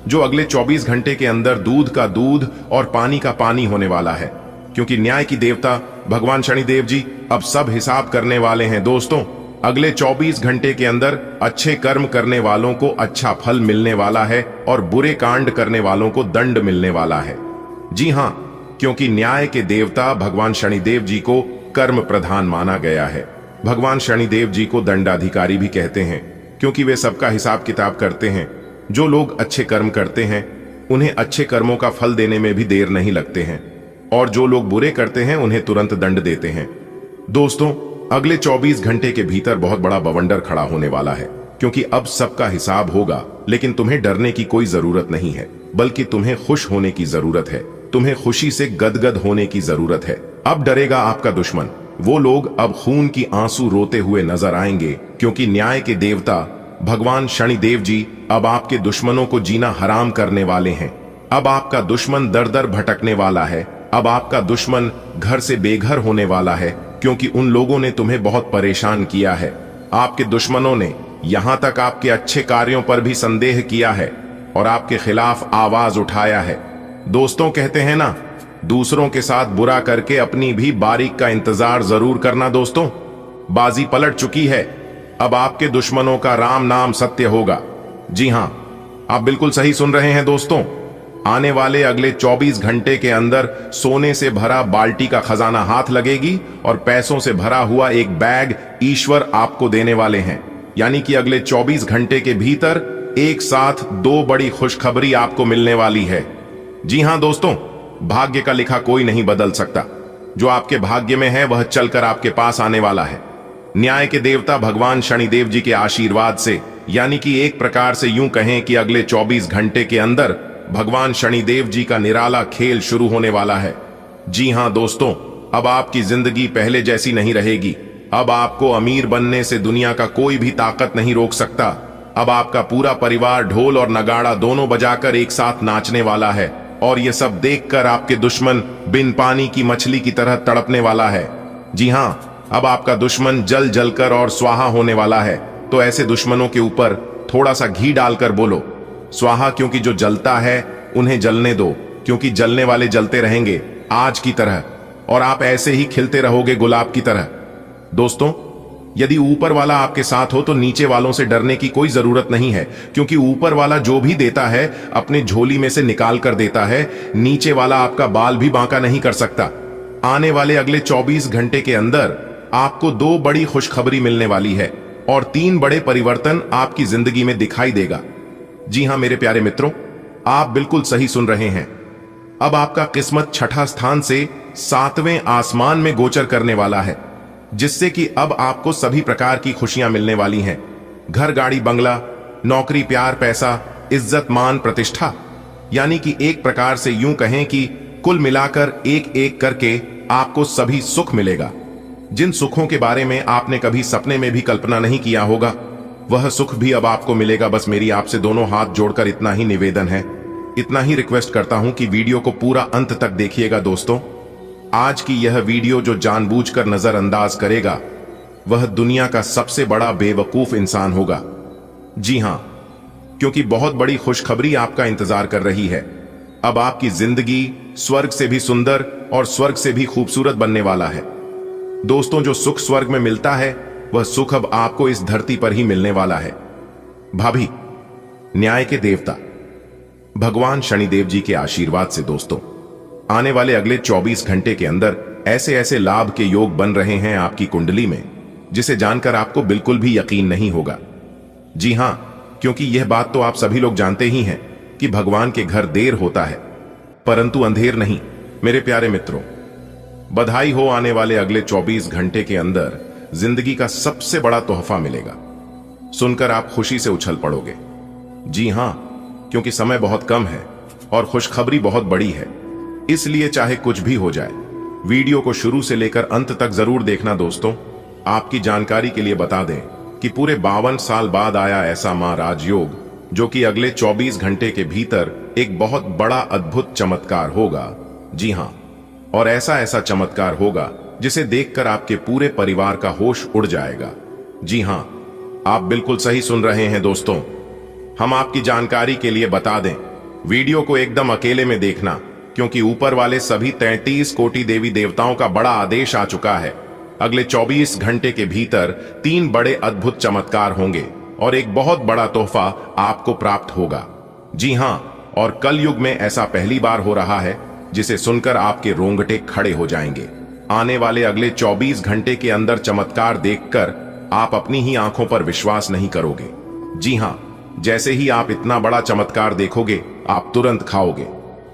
Speaker 1: जो अगले 24 घंटे के अंदर दूध का दूध और पानी का पानी होने वाला है, क्योंकि न्याय की देवता भगवान शनिदेव जी अब सब हिसाब करने वाले हैं। दोस्तों, अगले 24 घंटे के अंदर अच्छे कर्म करने वालों को अच्छा फल मिलने वाला है और बुरे कांड करने वालों को दंड मिलने वाला है। जी हां, क्योंकि न्याय के देवता भगवान शनिदेव जी को कर्म प्रधान माना गया है। भगवान शनिदेव जी को दंडाधिकारी भी कहते हैं, क्योंकि वे सबका हिसाब किताब करते हैं। जो लोग अच्छे कर्म करते हैं उन्हें अच्छे कर्मों का फल देने में भी देर नहीं लगते हैं, और जो लोग बुरे करते हैं उन्हें तुरंत दंड देते हैं। दोस्तों, अगले 24 घंटे के भीतर बहुत बड़ा बवंडर खड़ा होने वाला है, क्योंकि अब सबका हिसाब होगा। लेकिन तुम्हें डरने की कोई जरूरत नहीं है, बल्कि तुम्हें खुश होने की जरूरत है। तुम्हें खुशी से गदगद होने की जरूरत है। अब डरेगा आपका दुश्मन। वो लोग अब खून की आंसू रोते हुए नजर आएंगे, क्योंकि न्याय के देवता भगवान शनिदेव जी अब आपके दुश्मनों को जीना हराम करने वाले हैं। अब आपका दुश्मन दर दर भटकने वाला है। अब आपका दुश्मन घर से बेघर होने वाला है, क्योंकि उन लोगों ने तुम्हें बहुत परेशान किया है। आपके दुश्मनों ने यहां तक आपके अच्छे कार्यों पर भी संदेह किया है और आपके खिलाफ आवाज उठाया है। दोस्तों, कहते हैं ना, दूसरों के साथ बुरा करके अपनी भी बारी का इंतजार जरूर करना। दोस्तों, बाजी पलट चुकी है। अब आपके दुश्मनों का राम नाम सत्य होगा। जी हां, आप बिल्कुल सही सुन रहे हैं दोस्तों। आने वाले अगले 24 घंटे के अंदर सोने से भरा बाल्टी का खजाना हाथ लगेगी और पैसों से भरा हुआ एक बैग ईश्वर आपको देने वाले हैं। यानी कि अगले 24 घंटे के भीतर एक साथ 2 बड़ी खुशखबरी आपको मिलने वाली है। जी हां दोस्तों, भाग्य का लिखा कोई नहीं बदल सकता। जो आपके भाग्य में है वह चलकर आपके पास आने वाला है। न्याय के देवता भगवान शनिदेव जी के आशीर्वाद से, यानी कि एक प्रकार से यूं कहें कि अगले 24 घंटे के अंदर भगवान शनिदेव जी का निराला खेल शुरू होने वाला है। जी हां दोस्तों, अब आपकी जिंदगी पहले जैसी नहीं रहेगी। अब आपको अमीर बनने से दुनिया का कोई भी ताकत नहीं रोक सकता। अब आपका पूरा परिवार ढोल और नगाड़ा दोनों बजाकर एक साथ नाचने वाला है, और यह सब देखकर आपके दुश्मन बिन पानी की मछली की तरह तड़पने वाला है। जी हां, अब आपका दुश्मन जल जलकर और स्वाहा होने वाला है। तो ऐसे दुश्मनों के ऊपर थोड़ा सा घी डालकर बोलो स्वाहा, क्योंकि जो जलता है उन्हें जलने दो, क्योंकि जलने वाले जलते रहेंगे आज की तरह, और आप ऐसे ही खिलते रहोगे गुलाब की तरह। दोस्तों, यदि ऊपर वाला आपके साथ हो तो नीचे वालों से डरने की कोई जरूरत नहीं है, क्योंकि ऊपर वाला जो भी देता है अपने झोली में से निकाल कर देता है। नीचे वाला आपका बाल भी बांका नहीं कर सकता। आने वाले अगले 24 घंटे के अंदर आपको 2 बड़ी खुशखबरी मिलने वाली है और 3 बड़े परिवर्तन आपकी जिंदगी में दिखाई देगा। जी हां मेरे प्यारे मित्रों, आप बिल्कुल सही सुन रहे हैं। अब आपका किस्मत 6ठा स्थान से 7वें आसमान में गोचर करने वाला है, जिससे कि अब आपको सभी प्रकार की खुशियां मिलने वाली हैं। घर, गाड़ी, बंगला, नौकरी, प्यार, पैसा, इज्जत, मान, प्रतिष्ठा, यानी कि एक प्रकार से यूं कहें कि कुल मिलाकर एक एक करके आपको सभी सुख मिलेगा। जिन सुखों के बारे में आपने कभी सपने में भी कल्पना नहीं किया होगा, वह सुख भी अब आपको मिलेगा। बस मेरी आपसे दोनों हाथ जोड़कर इतना ही निवेदन है, इतना ही रिक्वेस्ट करता हूं कि वीडियो को पूरा अंत तक देखिएगा। दोस्तों, आज की यह वीडियो जो जानबूझकर नजरअंदाज करेगा वह दुनिया का सबसे बड़ा बेवकूफ इंसान होगा। जी हां, क्योंकि बहुत बड़ी खुशखबरी आपका इंतजार कर रही है। अब आपकी जिंदगी स्वर्ग से भी सुंदर और स्वर्ग से भी खूबसूरत बनने वाला है। दोस्तों, जो सुख स्वर्ग में मिलता है वह सुख अब आपको इस धरती पर ही मिलने वाला है। भाभी, न्याय के देवता भगवान शनिदेव जी के आशीर्वाद से दोस्तों, आने वाले अगले 24 घंटे के अंदर ऐसे ऐसे लाभ के योग बन रहे हैं आपकी कुंडली में, जिसे जानकर आपको बिल्कुल भी यकीन नहीं होगा। जी हां, क्योंकि यह बात तो आप सभी लोग जानते ही हैं कि भगवान के घर देर होता है परंतु अंधेर नहीं। मेरे प्यारे मित्रों, बधाई हो, आने वाले अगले 24 घंटे के अंदर जिंदगी का सबसे बड़ा तोहफा मिलेगा। सुनकर आप खुशी से उछल पड़ोगे। जी हां, क्योंकि समय बहुत कम है और खुशखबरी बहुत बड़ी है, इसलिए चाहे कुछ भी हो जाए, वीडियो को शुरू से लेकर अंत तक जरूर देखना। दोस्तों, आपकी जानकारी के लिए बता दें कि पूरे 52 साल बाद आया ऐसा मां राजयोग, जो कि अगले 24 घंटे के भीतर एक बहुत बड़ा अद्भुत चमत्कार होगा, जी हां, और ऐसा ऐसा चमत्कार होगा जिसे देखकर आपके पूरे परिवार का होश उड़ जाएगा। जी हां, आप बिल्कुल सही सुन रहे हैं दोस्तों। हम आपकी जानकारी के लिए बता दें, वीडियो को एकदम अकेले में देखना, क्योंकि ऊपर वाले सभी 33 कोटि देवी देवताओं का बड़ा आदेश आ चुका है। अगले 24 घंटे के भीतर 3 बड़े अद्भुत चमत्कार होंगे और एक बहुत बड़ा तोहफा आपको प्राप्त होगा। जी हां, और कल युग में ऐसा पहली बार हो रहा है जिसे सुनकर आपके रोंगटे खड़े हो जाएंगे। आने वाले अगले 24 घंटे के अंदर चमत्कार देखकर आप अपनी ही आंखों पर विश्वास नहीं करोगे। जी हां, जैसे ही आप इतना बड़ा चमत्कार देखोगे, आप तुरंत खाओगे।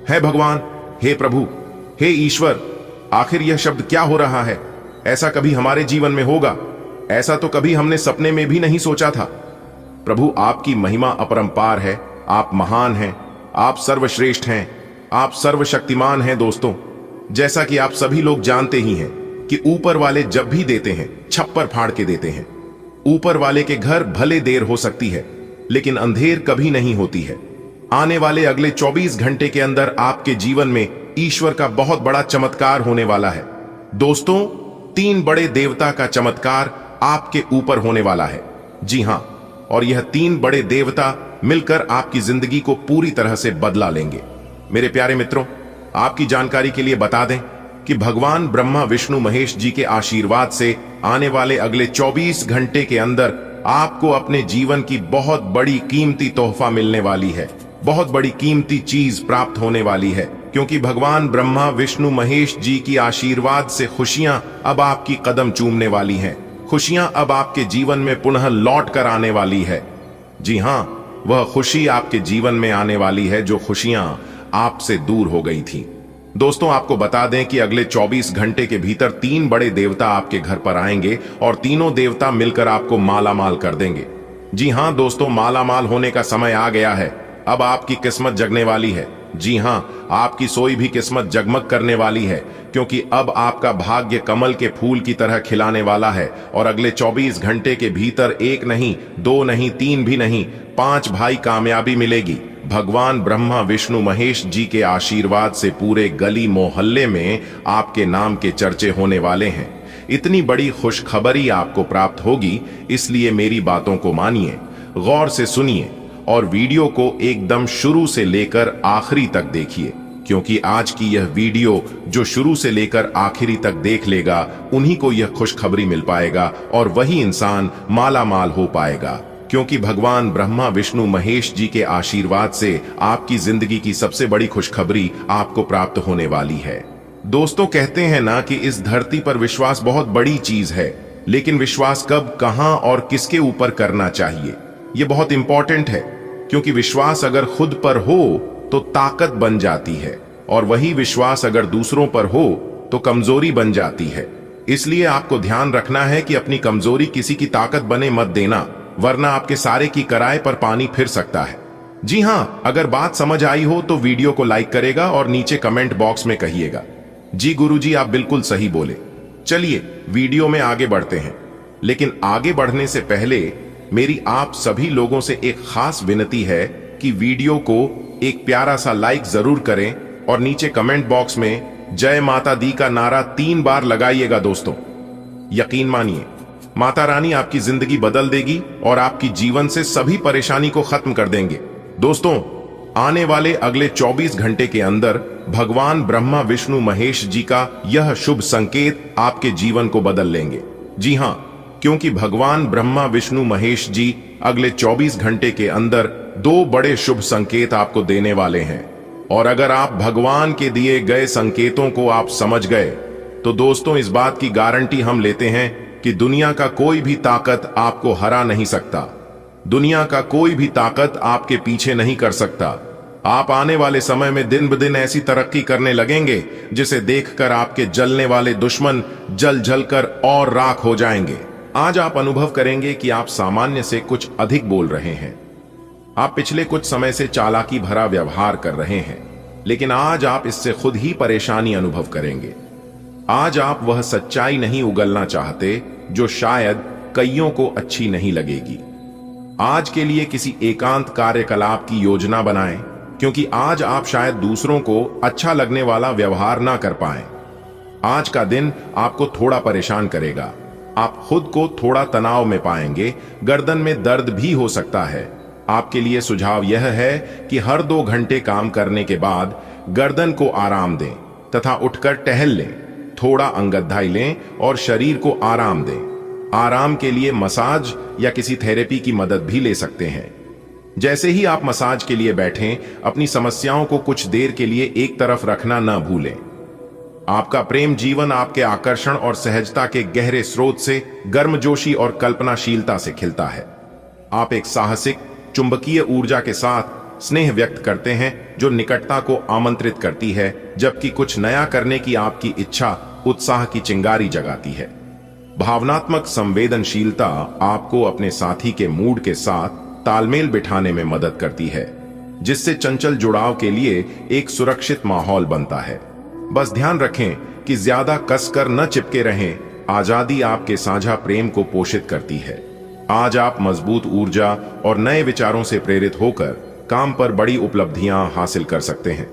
Speaker 1: हे भगवान, हे प्रभु, हे ईश्वर, आखिर यह शब्द क्या हो रहा है? ऐसा कभी हमारे जीवन में होगा? ऐसा तो कभी हमने सपने में भी नहीं सोचा था। प्रभु, आपकी महिमा अपरंपार है, आप महान हैं, आप सर्वश्रेष्ठ हैं, आप सर्वशक्तिमान हैं। दोस्तों, जैसा कि आप सभी लोग जानते ही हैं कि ऊपर वाले जब भी देते हैं, छप्पर फाड़ के देते हैं। ऊपर वाले के घर भले देर हो सकती है, लेकिन अंधेर कभी नहीं होती है। आने वाले अगले 24 घंटे के अंदर आपके जीवन में ईश्वर का बहुत बड़ा चमत्कार होने वाला है। दोस्तों, 3 बड़े देवता का चमत्कार आपके ऊपर होने वाला है। जी हां, और यह 3 बड़े देवता मिलकर आपकी जिंदगी को पूरी तरह से बदला लेंगे। मेरे प्यारे मित्रों, आपकी जानकारी के लिए बता दें कि भगवान ब्रह्मा विष्णु महेश जी के आशीर्वाद से आने वाले अगले 24 घंटे के अंदर आपको अपने जीवन की बहुत बड़ी कीमती तोहफा मिलने वाली है, बहुत बड़ी कीमती चीज प्राप्त होने वाली है, क्योंकि भगवान ब्रह्मा विष्णु महेश जी की आशीर्वाद से खुशियां अब आपकी कदम चूमने वाली हैं। खुशियां अब आपके जीवन में पुनः लौट कर आने वाली है। जी हां, वह खुशी आपके जीवन में आने वाली है जो खुशियां आपसे दूर हो गई थी। दोस्तों, आपको बता दें कि अगले 24 घंटे के भीतर 3 बड़े देवता आपके घर पर आएंगे और तीनों देवता मिलकर आपको माला माल कर देंगे। जी हां दोस्तों, माला माल होने का समय आ गया है। अब आपकी किस्मत जगने वाली है। जी हां, आपकी सोई भी किस्मत जगमग करने वाली है, क्योंकि अब आपका भाग्य कमल के फूल की तरह खिलाने वाला है। और अगले 24 घंटे के भीतर 1 नहीं, 2 नहीं, 3 भी नहीं, 5 भाई कामयाबी मिलेगी। भगवान ब्रह्मा विष्णु महेश जी के आशीर्वाद से पूरे गली मोहल्ले में आपके नाम के चर्चे होने वाले हैं। इतनी बड़ी खुशखबरी आपको प्राप्त होगी, इसलिए मेरी बातों को मानिए, गौर से सुनिए और वीडियो को एकदम शुरू से लेकर आखिरी तक देखिए, क्योंकि आज की यह वीडियो जो शुरू से लेकर आखिरी तक देख लेगा, उन्हीं को यह खुशखबरी मिल पाएगा और वही इंसान माला माल हो पाएगा, क्योंकि भगवान ब्रह्मा विष्णु महेश जी के आशीर्वाद से आपकी जिंदगी की सबसे बड़ी खुशखबरी आपको प्राप्त होने वाली है। दोस्तों, कहते हैं ना कि इस धरती पर विश्वास बहुत बड़ी चीज है, लेकिन विश्वास कब, कहां और किसके ऊपर करना चाहिए, यह बहुत इंपॉर्टेंट है, क्योंकि विश्वास अगर खुद पर हो तो ताकत बन जाती है, और वही विश्वास अगर दूसरों पर हो तो कमजोरी बन जाती है। इसलिए आपको ध्यान रखना है कि अपनी कमजोरी किसी की ताकत बने मत देना, वरना आपके सारे की कराए पर पानी फिर सकता है। जी हां, अगर बात समझ आई हो तो वीडियो को लाइक करेगा और नीचे कमेंट बॉक्स में कहिएगा, जी गुरुजी आप बिल्कुल सही बोले। चलिए वीडियो में आगे बढ़ते हैं, लेकिन आगे बढ़ने से पहले मेरी आप सभी लोगों से एक खास विनती है कि वीडियो को एक प्यारा सा लाइक जरूर करें और नीचे कमेंट बॉक्स में जय माता दी का नारा 3 बार लगाइएगा। दोस्तों, यकीन मानिए, माता रानी आपकी जिंदगी बदल देगी और आपकी जीवन से सभी परेशानी को खत्म कर देंगे। दोस्तों, आने वाले अगले 24 घंटे के अंदर भगवान ब्रह्मा विष्णु महेश जी का यह शुभ संकेत आपके जीवन को बदल लेंगे। जी हां, क्योंकि भगवान ब्रह्मा विष्णु महेश जी अगले 24 घंटे के अंदर 2 बड़े शुभ संकेत आपको देने वाले हैं। और अगर आप भगवान के दिए गए संकेतों को आप समझ गए तो दोस्तों, इस बात की गारंटी हम लेते हैं कि दुनिया का कोई भी ताकत आपको हरा नहीं सकता, दुनिया का कोई भी ताकत आपके पीछे नहीं कर सकता। आप आने वाले समय में दिन ब दिन ऐसी तरक्की करने लगेंगे जिसे देखकर आपके जलने वाले दुश्मन जल जल कर और राख हो जाएंगे। आज आप अनुभव करेंगे कि आप सामान्य से कुछ अधिक बोल रहे हैं। आप पिछले कुछ समय से चालाकी भरा व्यवहार कर रहे हैं, लेकिन आज आप इससे खुद ही परेशानी अनुभव करेंगे। आज आप वह सच्चाई नहीं उगलना चाहते जो शायद कईयों को अच्छी नहीं लगेगी। आज के लिए किसी एकांत कार्यकलाप की योजना बनाएं, क्योंकि आज आप शायद दूसरों को अच्छा लगने वाला व्यवहार ना कर पाएं। आज का दिन आपको थोड़ा परेशान करेगा। आप खुद को थोड़ा तनाव में पाएंगे, गर्दन में दर्द भी हो सकता है। आपके लिए सुझाव यह है कि हर 2 घंटे काम करने के बाद गर्दन को आराम दें तथा उठकर टहल लें, थोड़ा अंगदाई लें और शरीर को आराम दें। आराम के लिए मसाज या किसी थेरेपी की मदद भी ले सकते हैं। जैसे ही आप मसाज के लिए बैठें, अपनी समस्याओं को कुछ देर के लिए एक तरफ रखना न भूलें। आपका प्रेम जीवन आपके आकर्षण और सहजता के गहरे स्रोत से गर्मजोशी और कल्पनाशीलता से खिलता है। आप एक साहसिक चुंबकीय ऊर्जा के साथ स्नेह व्यक्त करते हैं जो निकटता को आमंत्रित करती है, जबकि कुछ नया करने की आपकी इच्छा उत्साह की चिंगारी जगाती है। भावनात्मक संवेदनशीलता आपको अपने साथी के मूड के साथ तालमेल बिठाने में मदद करती है, जिससे चंचल जुड़ाव के लिए एक सुरक्षित माहौल बनता है। बस ध्यान रखें कि ज्यादा कसकर न चिपके रहें। आजादी आपके साझा प्रेम को पोषित करती है। आज आप मजबूत ऊर्जा और नए विचारों से प्रेरित होकर काम पर बड़ी उपलब्धियां हासिल कर सकते हैं।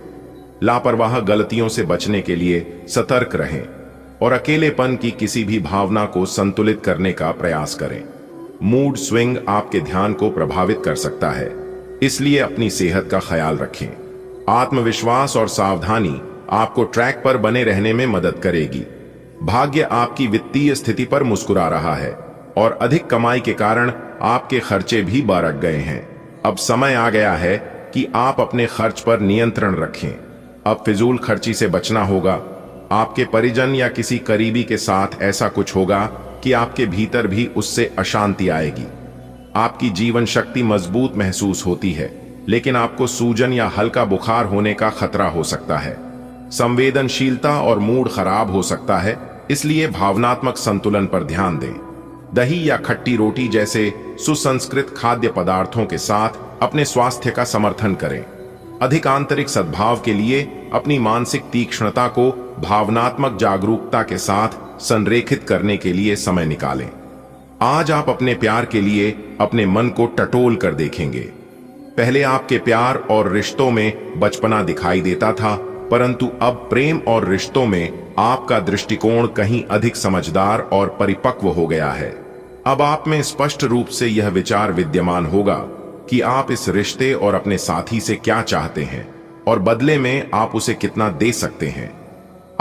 Speaker 1: लापरवाह गलतियों से बचने के लिए सतर्क रहें और अकेलेपन की किसी भी भावना को संतुलित करने का प्रयास करें। मूड स्विंग आपके ध्यान को प्रभावित कर सकता है, इसलिए अपनी सेहत का ख्याल रखें। आत्मविश्वास और सावधानी आपको ट्रैक पर बने रहने में मदद करेगी। भाग्य आपकी वित्तीय स्थिति पर मुस्कुरा रहा है और अधिक कमाई के कारण आपके खर्चे भी बढ़ गए हैं। अब समय आ गया है कि आप अपने खर्च पर नियंत्रण रखें। अब फिजूल खर्ची से बचना होगा। आपके परिजन या किसी करीबी के साथ ऐसा कुछ होगा कि आपके भीतर भी उससे अशांति आएगी। आपकी जीवन शक्ति मजबूत महसूस होती है, लेकिन आपको सूजन या हल्का बुखार होने का खतरा हो सकता है। संवेदनशीलता और मूड खराब हो सकता है, इसलिए भावनात्मक संतुलन पर ध्यान दें। दही या खट्टी रोटी जैसे सुसंस्कृत खाद्य पदार्थों के साथ अपने स्वास्थ्य का समर्थन करें। अधिक आंतरिक सद्भाव के लिए अपनी मानसिक तीक्ष्णता को भावनात्मक जागरूकता के साथ संरेखित करने के लिए समय निकालें। आज आप अपने प्यार के लिए अपने मन को टटोल कर देखेंगे। पहले आपके प्यार और रिश्तों में बचपना दिखाई देता था, परंतु अब प्रेम और रिश्तों में आपका दृष्टिकोण कहीं अधिक समझदार और परिपक्व हो गया है। अब आप में स्पष्ट रूप से यह विचार विद्यमान होगा कि आप इस रिश्ते और अपने साथी से क्या चाहते हैं और बदले में आप उसे कितना दे सकते हैं।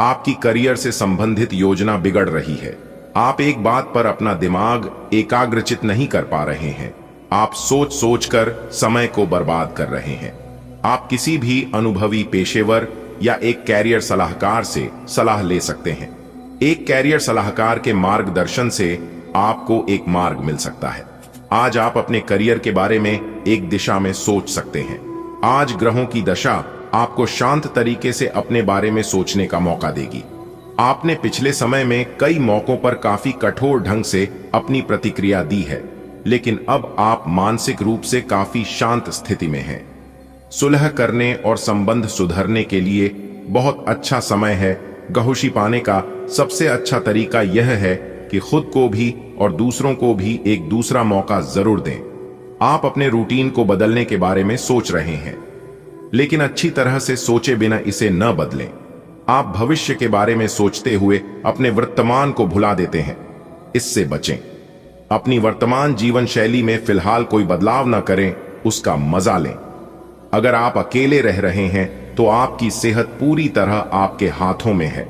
Speaker 1: आपकी करियर से संबंधित योजना बिगड़ रही है। आप एक बात पर अपना दिमाग एकाग्रचित नहीं कर पा रहे हैं। आप सोच सोच कर समय को बर्बाद कर रहे हैं। आप किसी भी अनुभवी पेशेवर या एक कैरियर सलाहकार से सलाह ले सकते हैं। एक कैरियर सलाहकार के मार्गदर्शन से आपको एक मार्ग मिल सकता है। आज आप अपने करियर के बारे में एक दिशा में सोच सकते हैं। आज ग्रहों की दशा आपको शांत तरीके से अपने बारे में सोचने का मौका देगी। आपने पिछले समय में कई मौकों पर काफी कठोर ढंग से अपनी प्रतिक्रिया दी है, लेकिन अब आप मानसिक रूप से काफी शांत स्थिति में हैं। सुलह करने और संबंध सुधरने के लिए बहुत अच्छा समय है। गहुशी पाने का सबसे अच्छा तरीका यह है कि खुद को भी और दूसरों को भी एक दूसरा मौका जरूर दें। आप अपने रूटीन को बदलने के बारे में सोच रहे हैं, लेकिन अच्छी तरह से सोचे बिना इसे न बदलें। आप भविष्य के बारे में सोचते हुए अपने वर्तमान को भुला देते हैं। इससे बचें। अपनी वर्तमान जीवन शैली में फिलहाल कोई बदलाव न करें, उसका मजा लें। अगर आप अकेले रह रहे हैं तो आपकी सेहत पूरी तरह आपके हाथों में है।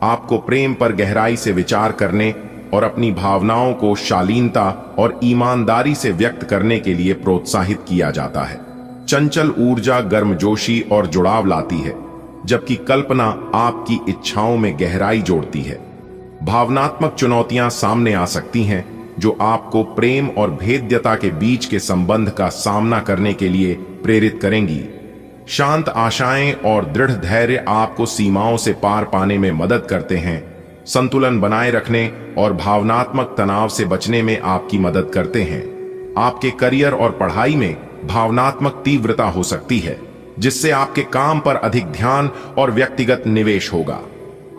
Speaker 1: आपको प्रेम पर गहराई से विचार करने और अपनी भावनाओं को शालीनता और ईमानदारी से व्यक्त करने के लिए प्रोत्साहित किया जाता है। चंचल ऊर्जा गर्मजोशी और जुड़ाव लाती है, जबकि कल्पना आपकी इच्छाओं में गहराई जोड़ती है। भावनात्मक चुनौतियां सामने आ सकती हैं जो आपको प्रेम और भेद्यता के बीच के संबंध का सामना करने के लिए प्रेरित करेंगी। शांत आशाएं और दृढ़ धैर्य आपको सीमाओं से पार पाने में मदद करते हैं, संतुलन बनाए रखने और भावनात्मक तनाव से बचने में आपकी मदद करते हैं। आपके करियर और पढ़ाई में भावनात्मक तीव्रता हो सकती है, जिससे आपके काम पर अधिक ध्यान और व्यक्तिगत निवेश होगा।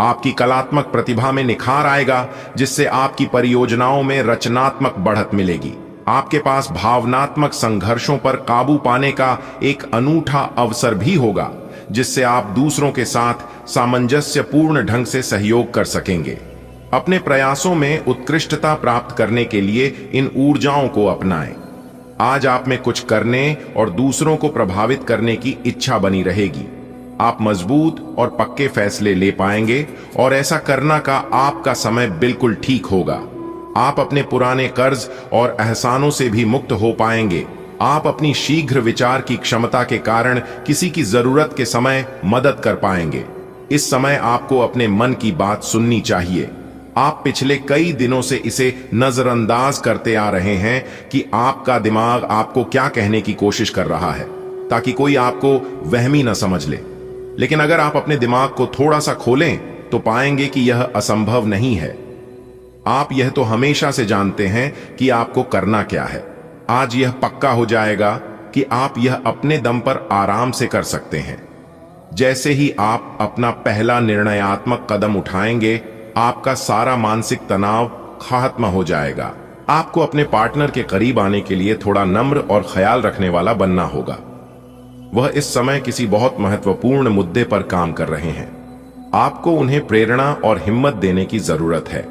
Speaker 1: आपकी कलात्मक प्रतिभा में निखार आएगा, जिससे आपकी परियोजनाओं में रचनात्मक बढ़त मिलेगी। आपके पास भावनात्मक संघर्षों पर काबू पाने का एक अनूठा अवसर भी होगा, जिससे आप दूसरों के साथ सामंजस्यपूर्ण ढंग से सहयोग कर सकेंगे। अपने प्रयासों में उत्कृष्टता प्राप्त करने के लिए इन ऊर्जाओं को अपनाएं। आज आप में कुछ करने और दूसरों को प्रभावित करने की इच्छा बनी रहेगी। आप मजबूत और पक्के फैसले ले पाएंगे और ऐसा करना का आपका समय बिल्कुल ठीक होगा। आप अपने पुराने कर्ज और एहसानों से भी मुक्त हो पाएंगे। आप अपनी शीघ्र विचार की क्षमता के कारण किसी की जरूरत के समय मदद कर पाएंगे। इस समय आपको अपने मन की बात सुननी चाहिए। आप पिछले कई दिनों से इसे नजरअंदाज करते आ रहे हैं कि आपका दिमाग आपको क्या कहने की कोशिश कर रहा है, ताकि कोई आपको वहमी न समझ ले। लेकिन अगर आप अपने दिमाग को थोड़ा सा खोलें तो पाएंगे कि यह असंभव नहीं है। आप यह तो हमेशा से जानते हैं कि आपको करना क्या है। आज यह पक्का हो जाएगा कि आप यह अपने दम पर आराम से कर सकते हैं। जैसे ही आप अपना पहला निर्णयात्मक कदम उठाएंगे, आपका सारा मानसिक तनाव खत्म हो जाएगा। आपको अपने पार्टनर के करीब आने के लिए थोड़ा नम्र और ख्याल रखने वाला बनना होगा। वह इस समय किसी बहुत महत्वपूर्ण मुद्दे पर काम कर रहे हैं। आपको उन्हें प्रेरणा और हिम्मत देने की जरूरत है,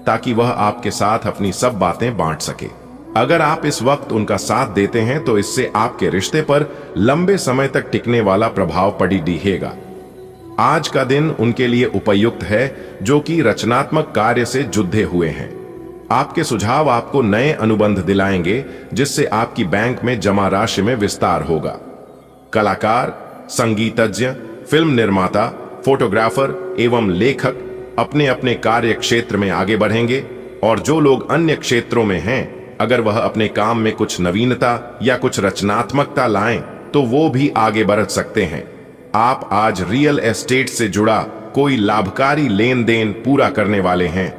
Speaker 1: ताकि वह आपके साथ अपनी सब बातें बांट सके। अगर आप इस वक्त उनका साथ देते हैं तो इससे आपके रिश्ते पर लंबे समय तक टिकने वाला प्रभाव पड़ी दिखेगा। आज का दिन उनके लिए उपयुक्त है जो कि रचनात्मक कार्य से जुड़े हुए हैं। आपके सुझाव आपको नए अनुबंध दिलाएंगे, जिससे आपकी बैंक में जमा राशि में विस्तार होगा। कलाकार, संगीतज्ञ, फिल्म निर्माता, फोटोग्राफर एवं लेखक अपने अपने कार्य क्षेत्र में आगे बढ़ेंगे, और जो लोग अन्य क्षेत्रों में हैं, अगर वह अपने काम में कुछ नवीनता या कुछ रचनात्मकता लाएं तो वो भी आगे बढ़ सकते हैं। आप आज रियल एस्टेट से जुड़ा कोई लाभकारी लेन देन पूरा करने वाले हैं।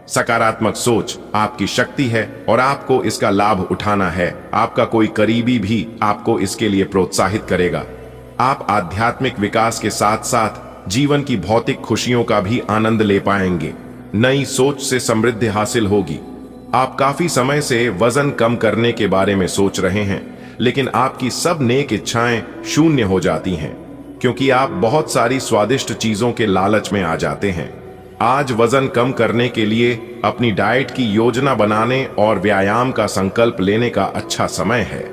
Speaker 1: सकारात्मक सोच आपकी शक्ति है और आपको इसका लाभ उठाना है। आपका कोई करीबी भी आपको इसके लिए प्रोत्साहित करेगा। आप आध्यात्मिक विकास के साथ साथ जीवन की भौतिक खुशियों का भी आनंद ले पाएंगे। नई सोच से समृद्धि हासिल होगी। आप काफी समय से वजन कम करने के बारे में सोच रहे हैं, लेकिन आपकी सब नेक इच्छाएं शून्य हो जाती हैं, क्योंकि आप बहुत सारी स्वादिष्ट चीजों के लालच में आ जाते हैं। आज वजन कम करने के लिए अपनी डाइट की योजना बनाने और व्यायाम का संकल्प लेने का अच्छा समय है।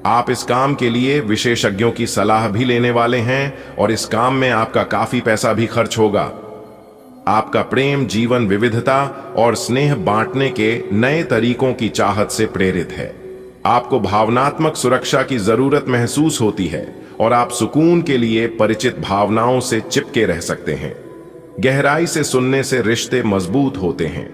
Speaker 1: आप इस काम के लिए विशेषज्ञों की सलाह भी लेने वाले हैं और इस काम में आपका काफी पैसा भी खर्च होगा। आपका प्रेम जीवन विविधता और स्नेह बांटने के नए तरीकों की चाहत से प्रेरित है। आपको भावनात्मक सुरक्षा की जरूरत महसूस होती है और आप सुकून के लिए परिचित भावनाओं से चिपके रह सकते हैं। गहराई से सुनने से रिश्ते मजबूत होते हैं।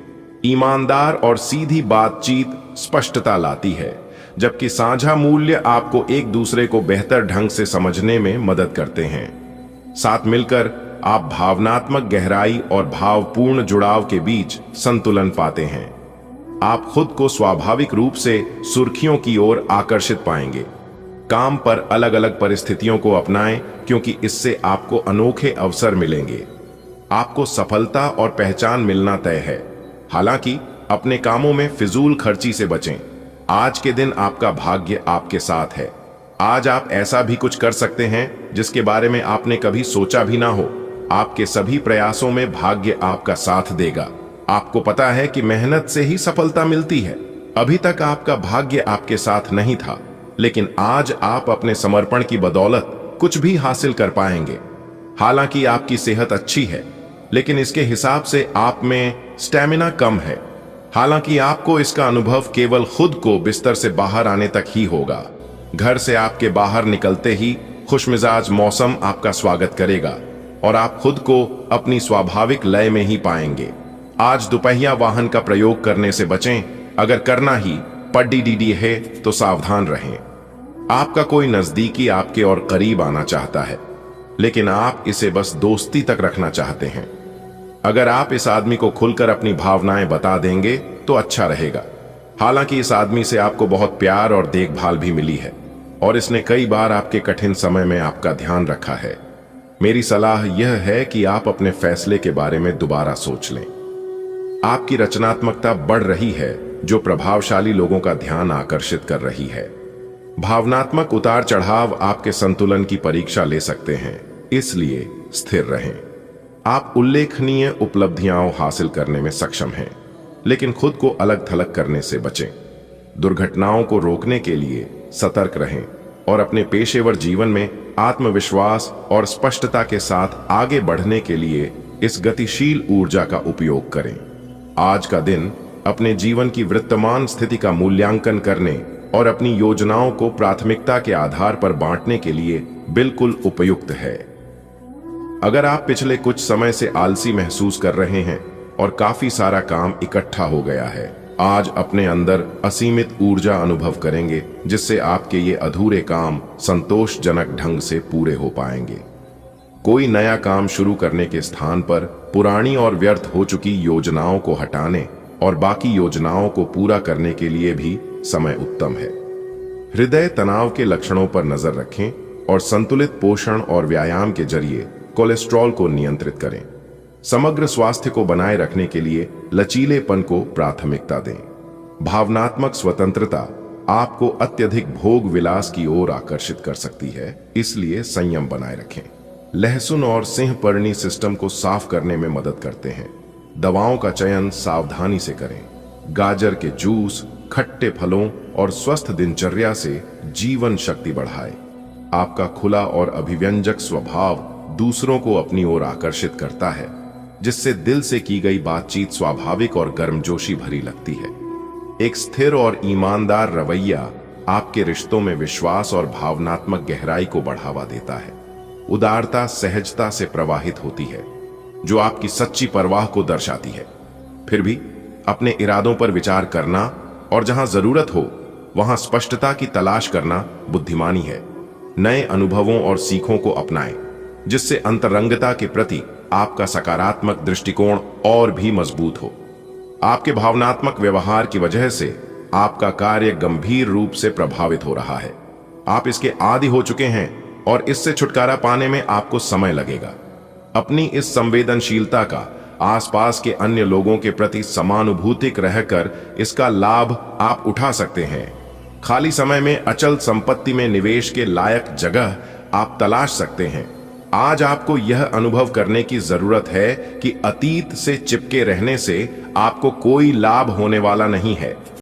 Speaker 1: ईमानदार और सीधी बातचीत स्पष्टता लाती है, जबकि साझा मूल्य आपको एक दूसरे को बेहतर ढंग से समझने में मदद करते हैं। साथ मिलकर आप भावनात्मक गहराई और भावपूर्ण जुड़ाव के बीच संतुलन पाते हैं। आप खुद को स्वाभाविक रूप से सुर्खियों की ओर आकर्षित पाएंगे। काम पर अलग अलग परिस्थितियों को अपनाएं, क्योंकि इससे आपको अनोखे अवसर मिलेंगे। आपको सफलता और पहचान मिलना तय है। हालांकि अपने कामों में फिजूल खर्ची से बचें। आज के दिन आपका भाग्य आपके साथ है। आज आप ऐसा भी कुछ कर सकते हैं जिसके बारे में आपने कभी सोचा भी ना हो। आपके सभी प्रयासों में भाग्य आपका साथ देगा। आपको पता है कि मेहनत से ही सफलता मिलती है। अभी तक आपका भाग्य आपके साथ नहीं था, लेकिन आज आप अपने समर्पण की बदौलत कुछ भी हासिल कर पाएंगे। हालांकि आपकी सेहत अच्छी है, लेकिन इसके हिसाब से आप में स्टैमिना कम है। हालांकि आपको इसका अनुभव केवल खुद को बिस्तर से बाहर आने तक ही होगा। घर से आपके बाहर निकलते ही खुशमिजाज मौसम आपका स्वागत करेगा और आप खुद को अपनी स्वाभाविक लय में ही पाएंगे। आज दुपहिया वाहन का प्रयोग करने से बचें। अगर करना ही पड़ी है तो सावधान रहें। आपका कोई नजदीकी आपके और करीब आना चाहता है, लेकिन आप इसे बस दोस्ती तक रखना चाहते हैं। अगर आप इस आदमी को खुलकर अपनी भावनाएं बता देंगे तो अच्छा रहेगा। हालांकि इस आदमी से आपको बहुत प्यार और देखभाल भी मिली है और इसने कई बार आपके कठिन समय में आपका ध्यान रखा है। मेरी सलाह यह है कि आप अपने फैसले के बारे में दोबारा सोच लें। आपकी रचनात्मकता बढ़ रही है जो प्रभावशाली लोगों का ध्यान आकर्षित कर रही है। भावनात्मक उतार चढ़ाव आपके संतुलन की परीक्षा ले सकते हैं, इसलिए स्थिर रहें। आप उल्लेखनीय उपलब्धियां हासिल करने में सक्षम हैं, लेकिन खुद को अलग थलग करने से बचें। दुर्घटनाओं को रोकने के लिए सतर्क रहें और अपने पेशेवर जीवन में आत्मविश्वास और स्पष्टता के साथ आगे बढ़ने के लिए इस गतिशील ऊर्जा का उपयोग करें। आज का दिन अपने जीवन की वर्तमान स्थिति का मूल्यांकन करने और अपनी योजनाओं को प्राथमिकता के आधार पर बांटने के लिए बिल्कुल उपयुक्त है। अगर आप पिछले कुछ समय से आलसी महसूस कर रहे हैं और काफी सारा काम इकट्ठा हो गया है, आज अपने अंदर असीमित ऊर्जा अनुभव करेंगे, जिससे आपके ये अधूरे काम संतोषजनक ढंग से पूरे हो पाएंगे। कोई नया काम शुरू करने के स्थान पर पुरानी और व्यर्थ हो चुकी योजनाओं को हटाने और बाकी योजनाओं को पूरा करने के लिए भी समय उत्तम है। हृदय तनाव के लक्षणों पर नजर रखें और संतुलित पोषण और व्यायाम के जरिए कोलेस्ट्रॉल को नियंत्रित करें। समग्र स्वास्थ्य को बनाए रखने के लिए लचीलेपन को प्राथमिकता दें। भावनात्मक स्वतंत्रता आपको अत्यधिक भोग विलास की ओर आकर्षित कर सकती है, इसलिए संयम बनाए रखें। लहसुन और सिंहपर्णी सिस्टम को साफ करने में मदद करते हैं। दवाओं का चयन सावधानी से करें। गाजर के जूस, खट्टे फलों और स्वस्थ दिनचर्या से जीवन शक्ति बढ़ाए। आपका खुला और अभिव्यंजक स्वभाव दूसरों को अपनी ओर आकर्षित करता है, जिससे दिल से की गई बातचीत स्वाभाविक और गर्मजोशी भरी लगती है। एक स्थिर और ईमानदार रवैया आपके रिश्तों में विश्वास और भावनात्मक गहराई को बढ़ावा देता है। उदारता सहजता से प्रवाहित होती है, जो आपकी सच्ची परवाह को दर्शाती है। फिर भी अपने इरादों पर विचार करना और जहां जरूरत हो वहां स्पष्टता की तलाश करना बुद्धिमानी है। नए अनुभवों और सीखों को अपनाएं, जिससे अंतरंगता के प्रति आपका सकारात्मक दृष्टिकोण और भी मजबूत हो। आपके भावनात्मक व्यवहार की वजह से आपका कार्य गंभीर रूप से प्रभावित हो रहा है। आप इसके आदी हो चुके हैं और इससे छुटकारा पाने में आपको समय लगेगा। अपनी इस संवेदनशीलता का आसपास के अन्य लोगों के प्रति समानुभूतिक रहकर इसका लाभ आप उठा सकते हैं। खाली समय में अचल संपत्ति में निवेश के लायक जगह आप तलाश सकते हैं। आज आपको यह अनुभव करने की जरूरत है कि अतीत से चिपके रहने से आपको कोई लाभ होने वाला नहीं है।